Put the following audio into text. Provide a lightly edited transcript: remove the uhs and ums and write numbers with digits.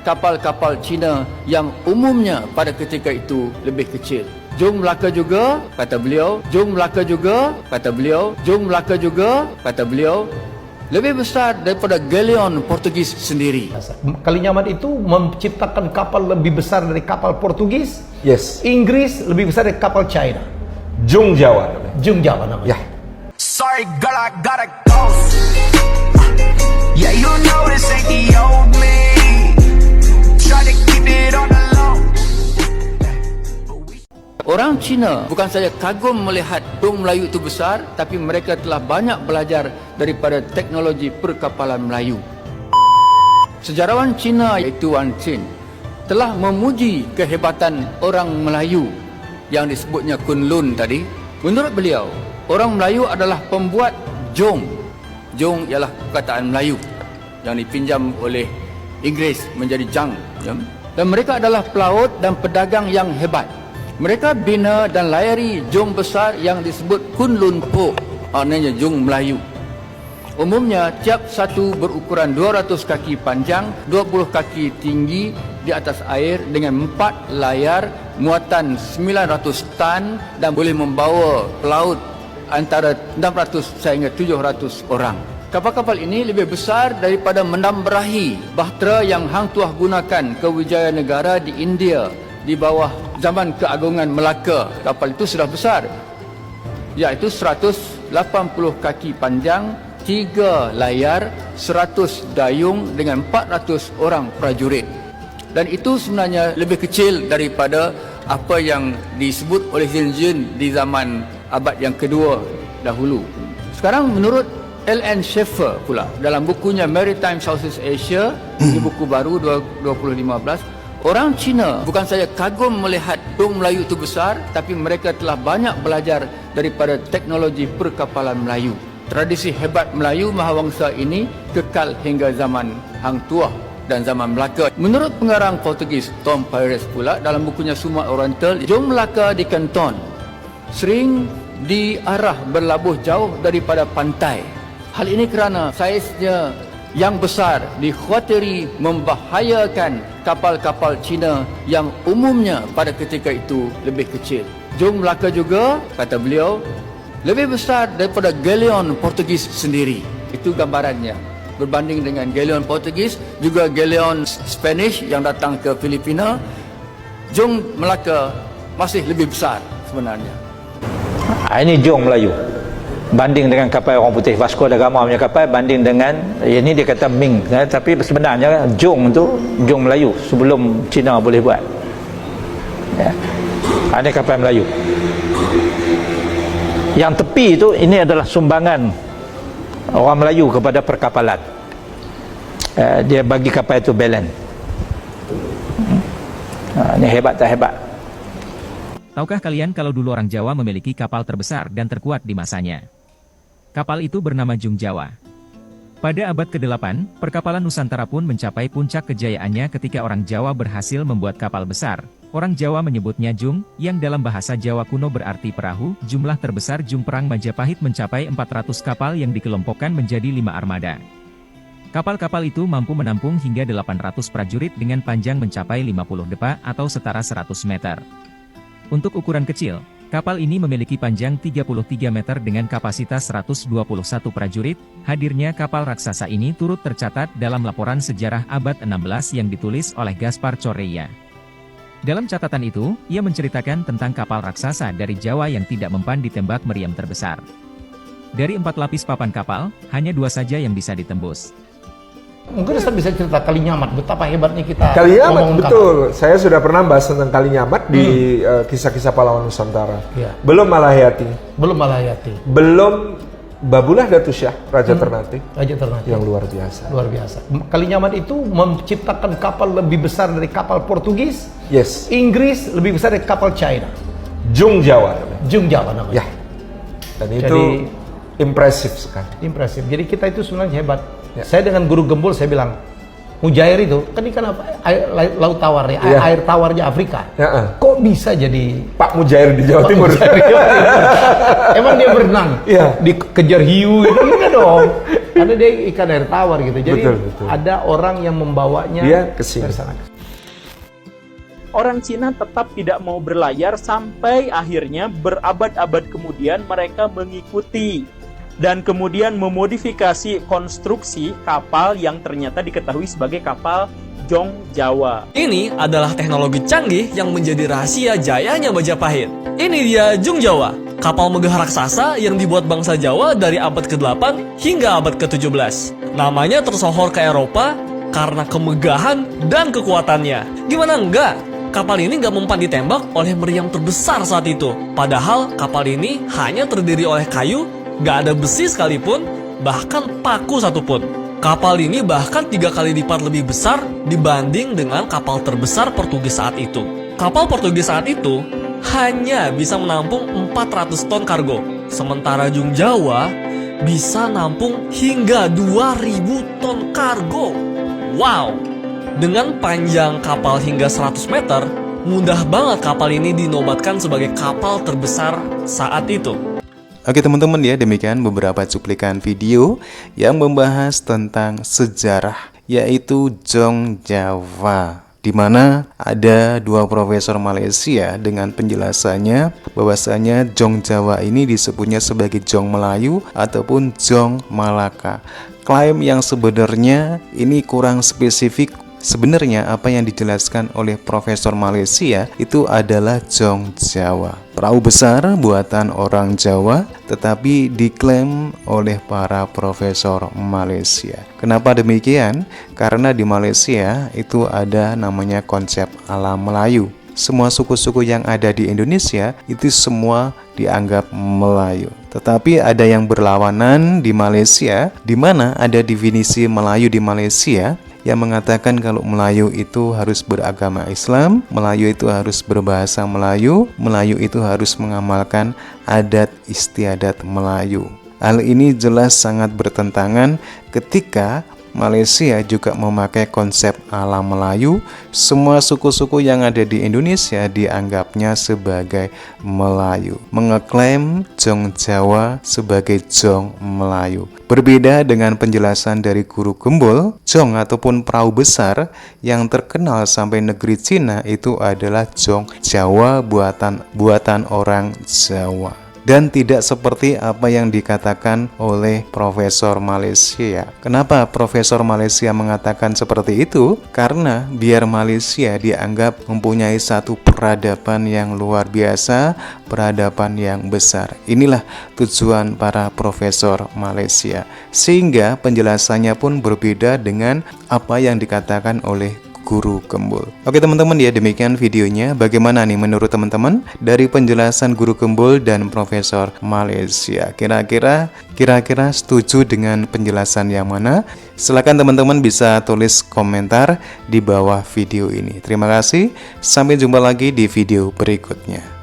kapal-kapal Cina yang umumnya pada ketika itu lebih kecil. Jom Melaka juga, kata beliau. Jom Melaka juga, kata beliau. Jom Melaka juga, kata beliau. Lebih besar daripada galeon Portugis sendiri. Kali Nyamat itu menciptakan kapal lebih besar dari kapal Portugis. Yes. Inggris lebih besar dari kapal China. Jung Jawa namanya. Jung Jawa namanya. Ya. Sorry girl, I gotta go. Yeah, you know this ain't the old me. Try to keep it on the low. Orang Cina bukan saja kagum melihat dong Melayu itu besar, tapi mereka telah banyak belajar daripada teknologi perkapalan Melayu. Sejarawan Cina iaitu Wan Chin telah memuji kehebatan orang Melayu yang disebutnya Kunlun tadi. Menurut beliau, orang Melayu adalah pembuat jong. Jong ialah perkataan Melayu yang dipinjam oleh Inggeris menjadi jang. Dan mereka adalah pelaut dan pedagang yang hebat. Mereka bina dan layari jong besar yang disebut Kunlun Po, maknanya jong Melayu. Umumnya tiap satu berukuran 200 kaki panjang, 20 kaki tinggi di atas air dengan 4 layar muatan 900 tan dan boleh membawa pelaut antara 600 sehingga 700 orang. Kapal-kapal ini lebih besar daripada menamberahi bahtera yang Hang Tuah gunakan ke Wijayanegara di India di bawah zaman keagungan Melaka. Kapal itu sudah besar, iaitu 180 kaki panjang, 3 layar, 100 dayung dengan 400 orang prajurit. Dan itu sebenarnya lebih kecil daripada apa yang disebut oleh Zinjin di zaman abad yang kedua dahulu. Sekarang menurut L.N. Schaeffer pula dalam bukunya Maritime Southeast Asia, di buku baru 2015, orang Cina bukan saja kagum melihat dong Melayu itu besar, tapi mereka telah banyak belajar daripada teknologi perkapalan Melayu. Tradisi hebat Melayu Mahawangsa ini kekal hingga zaman Hang Tuah dan zaman Melaka. Menurut pengarang Portugis Tom Pires pula dalam bukunya Suma Oriental, jong Melaka di Kanton sering diarah berlabuh jauh daripada pantai. Hal ini kerana saiznya yang besar dikhawatiri membahayakan kapal-kapal Cina yang umumnya pada ketika itu lebih kecil. Jong Melaka juga, kata beliau, lebih besar daripada galeon Portugis sendiri. Itu gambarannya. Berbanding dengan galeon Portugis, juga galeon Spanish yang datang ke Filipina, jong Melaka masih lebih besar sebenarnya. Ini jong Melayu. Banding dengan kapal orang putih Vasco da Gama punya kapal, banding dengan ini dia kata Ming, tapi sebenarnya jong tu jong Melayu sebelum Cina boleh buat. Ya. Ini kapal Melayu. Yang tepi itu ini adalah sumbangan orang Melayu kepada perkapalan. Dia bagi kapal itu belen. Ini hebat tak hebat? Tahukah kalian kalau dulu orang Jawa memiliki kapal terbesar dan terkuat di masanya? Kapal itu bernama Jung Jawa. Pada abad ke-8, perkapalan Nusantara pun mencapai puncak kejayaannya ketika orang Jawa berhasil membuat kapal besar. Orang Jawa menyebutnya Jung, yang dalam bahasa Jawa kuno berarti perahu. Jumlah terbesar Jung Perang Majapahit mencapai 400 kapal yang dikelompokkan menjadi 5 armada. Kapal-kapal itu mampu menampung hingga 800 prajurit dengan panjang mencapai 50 depa atau setara 100 meter. Untuk ukuran kecil, kapal ini memiliki panjang 33 meter dengan kapasitas 121 prajurit. Hadirnya kapal raksasa ini turut tercatat dalam laporan sejarah abad 16 yang ditulis oleh Gaspar Correia. Dalam catatan itu, ia menceritakan tentang kapal raksasa dari Jawa yang tidak mempan ditembak meriam terbesar. Dari 4 lapis papan kapal, hanya 2 saja yang bisa ditembus. Mungkin Ustaz bisa cerita Kali Nyamat, betapa hebatnya kita Kali Nyamat, betul. kapal. Saya sudah pernah bahas tentang Kali Nyamat di kisah-kisah pahlawan Nusantara. Ya. Belum Malahayati. Belum Malahayati. Belum Babulah Datusyah, Raja Ternate. Raja Ternate. Yang luar biasa. Luar biasa. Kali Nyamat itu menciptakan kapal lebih besar dari kapal Portugis. Yes. Inggris lebih besar dari kapal China. Jung Jawa namanya. Jung Jawa namanya. Ya. Dan itu impresif sekali. Impresif. Jadi kita itu sebenarnya hebat. Ya. Saya dengan Guru Gembul saya bilang, Mujair itu kan ikan apa? Laut tawar ya, Iya. air tawarnya Afrika. Ya, Kok bisa jadi Pak Mujair di Jawa Pak Timur. Mujair di Jawa Timur? Emang dia berenang? Iya. Dikejar hiu gitu enggak dong. Karena dia ikan air tawar gitu. Jadi Betul. ada orang yang membawanya Dia ke sini. dari sana. Orang Cina tetap tidak mau berlayar sampai akhirnya berabad-abad kemudian mereka mengikuti dan kemudian memodifikasi konstruksi kapal yang ternyata diketahui sebagai kapal Jong Jawa. Ini adalah teknologi canggih yang menjadi rahasia jayanya Majapahit. Ini dia Jong Jawa, kapal megah raksasa yang dibuat bangsa Jawa dari abad ke-8 hingga abad ke-17. Namanya tersohor ke Eropa karena kemegahan dan kekuatannya. Gimana enggak? Kapal ini nggak mempan ditembak oleh meriam terbesar saat itu. Padahal kapal ini hanya terdiri oleh kayu, nggak ada besi sekalipun, bahkan paku satupun. Kapal ini bahkan 3 kali lipat lebih besar dibanding dengan kapal terbesar Portugis saat itu. Kapal Portugis saat itu hanya bisa menampung 400 ton kargo, sementara Jong Jawa bisa nampung hingga 2000 ton kargo. Wow! Dengan panjang kapal hingga 100 meter, mudah banget kapal ini dinobatkan sebagai kapal terbesar saat itu. Oke teman-teman ya, demikian beberapa cuplikan video yang membahas tentang sejarah, yaitu Jong Jawa, di mana ada 2 profesor Malaysia dengan penjelasannya bahwasanya Jong Jawa ini disebutnya sebagai Jong Melayu ataupun Jong Malaka. Klaim yang sebenarnya ini kurang spesifik. Sebenarnya apa yang dijelaskan oleh Profesor Malaysia itu adalah Jong Jawa, perahu besar buatan orang Jawa, tetapi diklaim oleh para profesor Malaysia. Kenapa demikian? Karena di Malaysia itu ada namanya konsep alam Melayu. Semua suku-suku yang ada di Indonesia itu semua dianggap Melayu. Tetapi ada yang berlawanan di Malaysia, di mana ada definisi Melayu di Malaysia yang mengatakan kalau Melayu itu harus beragama Islam, Melayu itu harus berbahasa Melayu, Melayu itu harus mengamalkan adat istiadat Melayu. Hal ini jelas sangat bertentangan ketika Malaysia juga memakai konsep alam Melayu. Semua suku-suku yang ada di Indonesia dianggapnya sebagai Melayu, mengeklaim Jong Jawa sebagai Jong Melayu. Berbeda dengan penjelasan dari Guru Gembul, Jong ataupun perahu besar yang terkenal sampai negeri Cina itu adalah Jong Jawa buatan orang Jawa. Dan tidak seperti apa yang dikatakan oleh Profesor Malaysia. Kenapa Profesor Malaysia mengatakan seperti itu? Karena biar Malaysia dianggap mempunyai satu peradaban yang luar biasa, peradaban yang besar. Inilah tujuan para Profesor Malaysia. Sehingga penjelasannya pun berbeda dengan apa yang dikatakan oleh Guru Gembul. Oke teman-teman ya, demikian videonya. Bagaimana nih menurut teman-teman dari penjelasan Guru Gembul dan Profesor Malaysia? Kira-kira setuju dengan penjelasan yang mana? Silakan teman-teman bisa tulis komentar di bawah video ini. Terima kasih. Sampai jumpa lagi di video berikutnya.